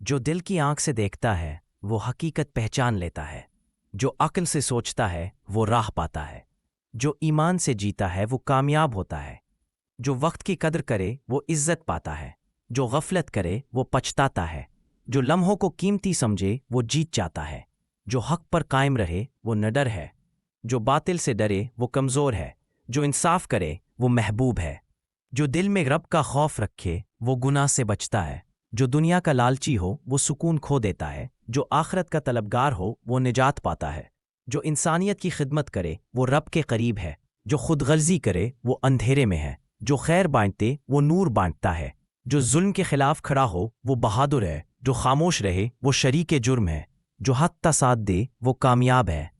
जो दिल की आंख से देखता है वो हकीकत पहचान लेता है। जो अक्ल से सोचता है वो राह पाता है। जो ईमान से जीता है वो कामयाब होता है। जो वक्त की कदर करे वो इज्जत पाता है। जो गफलत करे वो पछताता है। जो लम्हों को कीमती समझे वो जीत जाता है। जो हक पर कायम रहे वो निडर है। जो बातिल से डरे वो कमज़ोर है। जो इंसाफ करे वो महबूब है। जो दिल में रब का खौफ रखे वो गुनाह से बचता है। जो दुनिया का लालची हो वो सुकून खो देता है। जो आखिरत का तलबगार हो वो निजात पाता है। जो इंसानियत की खिदमत करे वो रब के करीब है। जो खुदगर्जी करे वो अंधेरे में है। जो खैर बांटते वो नूर बांटता है। जो जुल्म के खिलाफ खड़ा हो वो बहादुर है। जो खामोश रहे वो शरीके जुर्म है। जो हक का साथ दे वो कामयाब है।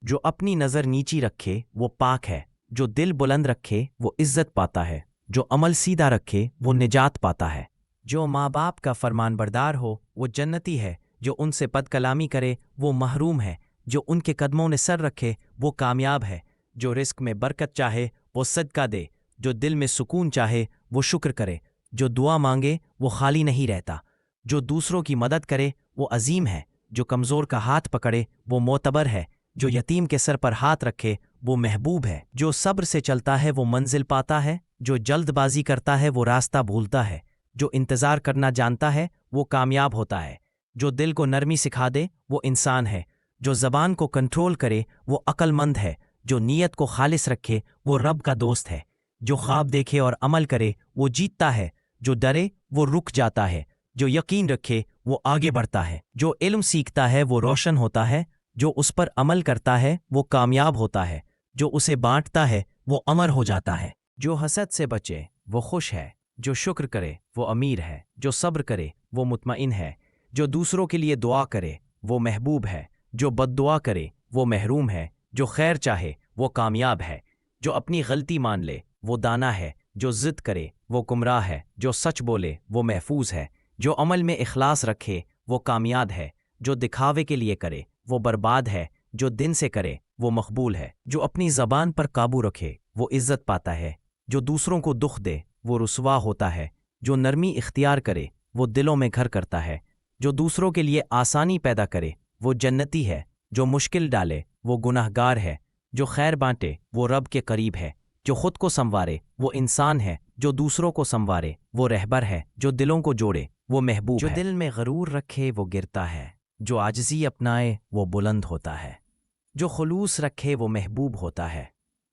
जो अपनी नज़र नीची रखे वो पाक है। जो दिल बुलंद रखे वो इज्जत पाता है। जो अमल सीधा रखे वो निजात पाता है। जो माँ बाप का फरमानबरदार हो वो जन्नती है। जो उनसे बदकलामी करे वो महरूम है। जो उनके कदमों ने सर रखे वो कामयाब है। जो रिस्क में बरकत चाहे वो सदका दे। जो दिल में सुकून चाहे वो शुक्र करे। जो दुआ मांगे वो खाली नहीं रहता। जो दूसरों की मदद करे वो अजीम है। जो कमज़ोर का हाथ पकड़े वो मोतबर है। जो यतीम के सर पर हाथ रखे वो महबूब है। जो सब्र से चलता है वो मंजिल पाता है। जो जल्दबाजी करता है वो रास्ता भूलता है। जो इंतज़ार करना जानता है वो कामयाब होता है। जो दिल को नरमी सिखा दे वो इंसान है। जो ज़बान को कंट्रोल करे वो अक्लमंद है। जो नीयत को खालिस रखे वो रब का दोस्त है। जो ख्वाब देखे और अमल करे वो जीतता है। जो डरे वो रुक जाता है। जो यकीन रखे वो आगे बढ़ता है। जो इल्म सीखता है वो रोशन होता है। जो उस पर अमल करता है वो कामयाब होता है। जो उसे बांटता है वो अमर हो जाता है। जो हसद से बचे वो खुश है। जो शुक्र करे वो अमीर है। जो सब्र करे वो मुतमईन है। जो दूसरों के लिए दुआ करे वो महबूब है। जो बद्दुआ करे वो महरूम है। जो खैर चाहे वो कामयाब है। जो अपनी गलती मान ले वो दाना है। जो जिद करे वो गुमराह है। जो सच बोले वो महफूज है। जो अमल में इखलास रखे वो कामयाब है। जो दिखावे के लिए करे वो बर्बाद है। जो दिन से करे वो मकबूल है। जो अपनी ज़बान पर काबू रखे वो इज्जत पाता है। जो दूसरों को दुख दे वो रुसवा होता है। जो नरमी इख्तियार करे वो दिलों में घर करता है। जो दूसरों के लिए आसानी पैदा करे वो जन्नती है। जो मुश्किल डाले वो गुनाहगार है। जो खैर बांटे वो रब के करीब है। जो खुद को संवारे वो इंसान है। जो दूसरों को संवारे वो रहबर है। जो दिलों को जोड़े वो महबूब है। जो दिल में गरूर रखे वो गिरता है। जो आजिज़ी अपनाए वो बुलंद होता है। जो खुलूस रखे वो महबूब होता है।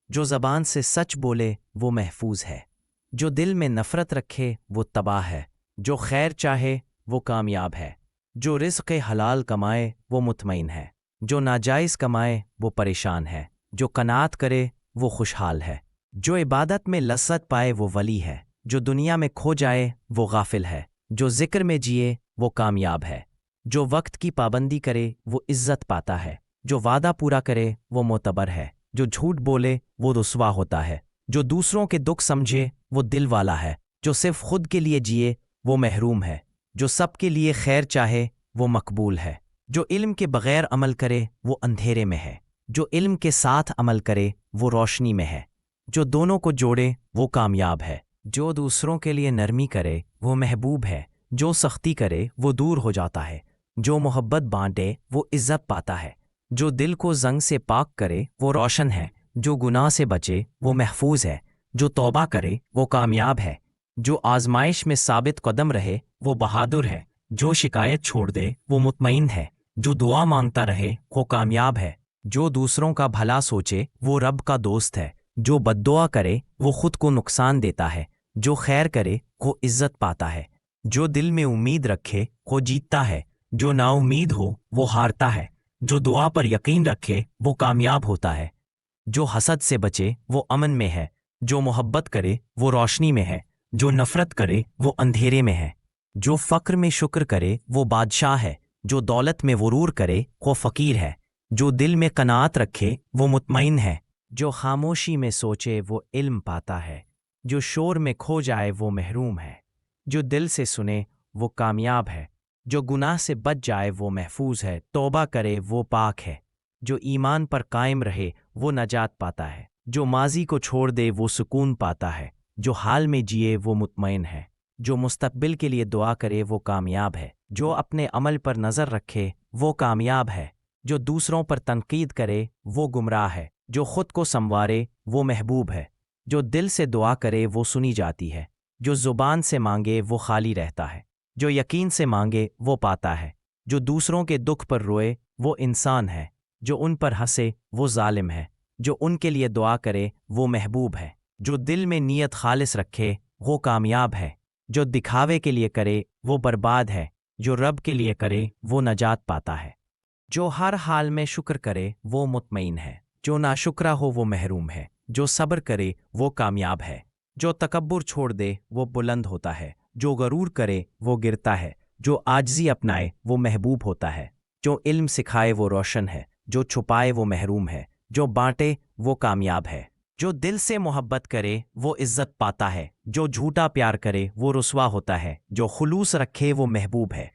जो ज़बान से सच बोले वो महफूज है। जो दिल में नफ़रत रखे वो तबाह है। जो खैर चाहे वो कामयाब है। जो रिज़्क़ हलाल कमाए वो मुतमईन है। जो नाजायज़ कमाए वो परेशान है। जो कनात करे वो खुशहाल है। जो इबादत में लज़्ज़त पाए वो वली है। जो दुनिया में खो जाए वो गाफिल है। जो ज़िक्र में जिए वो कामयाब है। जो वक्त की पाबंदी करे वो इज्जत पाता है। जो वादा पूरा करे वो मोतबर है। जो झूठ बोले वो रुसवा होता है। जो दूसरों के दुख समझे वो दिल वाला है। जो सिर्फ खुद के लिए जिए वो महरूम है। जो सबके लिए खैर चाहे वो मकबूल है। जो इल्म के बगैर अमल करे वो अंधेरे में है। जो इल्म के साथ अमल करे वो रोशनी में है। जो दोनों को जोड़े वो कामयाब है। जो दूसरों के लिए नरमी करे वो महबूब है। जो सख्ती करे वो दूर हो जाता है। जो मोहब्बत बांटे वो इज्जत पाता है। जो दिल को जंग से पाक करे वो रोशन है। जो गुनाह से बचे वो महफूज है। जो तौबा करे वो कामयाब है। जो आजमाइश में साबित कदम रहे वो बहादुर है। जो शिकायत छोड़ दे वो मुतमईन है। जो दुआ मांगता रहे वो कामयाब है। जो दूसरों का भला सोचे वो रब का दोस्त है। जो बद्दुआ करे वो खुद को नुकसान देता है। जो खैर करे वो इज्जत पाता है। जो दिल में उम्मीद रखे वो जीतता है। जो नाउम्मीद हो वो हारता है। जो दुआ पर यकीन रखे वो कामयाब होता है। जो हसद से बचे वो अमन में है। जो मोहब्बत करे वो रोशनी में है। जो नफरत करे वो अंधेरे में है। जो फ़क्र में शुक्र करे वो बादशाह है। जो दौलत में गुरूर करे वो फ़कीर है। जो दिल में कनात रखे वो मुतमईन है। जो खामोशी में सोचे वो इल्म पाता है। जो शोर में खो जाए वो महरूम है। जो दिल से सुने वो कामयाब है। जो गुनाह से बच जाए वो महफूज है। तौबा करे वो पाक है। जो ईमान पर कायम रहे वो नजात पाता है। जो माजी को छोड़ दे वो सुकून पाता है। जो हाल में जिए वो मुतमईन है। جو مستقبل کے لیے دعا کرے وہ کامیاب ہے، جو اپنے عمل پر نظر رکھے وہ کامیاب ہے، جو دوسروں پر تنقید کرے وہ گمراہ ہے، جو خود کو سنوارے وہ محبوب ہے، جو دل سے دعا کرے وہ سنی جاتی ہے، جو زبان سے مانگے وہ خالی رہتا ہے، جو یقین سے مانگے وہ پاتا ہے، جو دوسروں کے دکھ پر روئے وہ انسان ہے، جو ان پر ہنسے وہ ظالم ہے، جو ان کے لیے دعا کرے وہ محبوب ہے، جو دل میں نیت خالص رکھے وہ کامیاب ہے، جو دکھاوے کے لیے کرے وہ برباد ہے، جو رب کے لیے کرے وہ نجات پاتا ہے، جو ہر حال میں شکر کرے وہ مطمئن ہے، جو ناشکرا ہو وہ محروم ہے، جو صبر کرے وہ کامیاب ہے، جو تکبر چھوڑ دے وہ بلند ہوتا ہے، جو غرور کرے وہ گرتا ہے، جو عاجزی اپنائے وہ محبوب ہوتا ہے، جو علم سکھائے وہ روشن ہے، جو چھپائے وہ محروم ہے، جو بانٹے وہ کامیاب ہے، جو دل سے محبت کرے وہ عزت پاتا ہے، جو جھوٹا پیار کرے وہ رسوا ہوتا ہے، جو خلوص رکھے وہ محبوب ہے،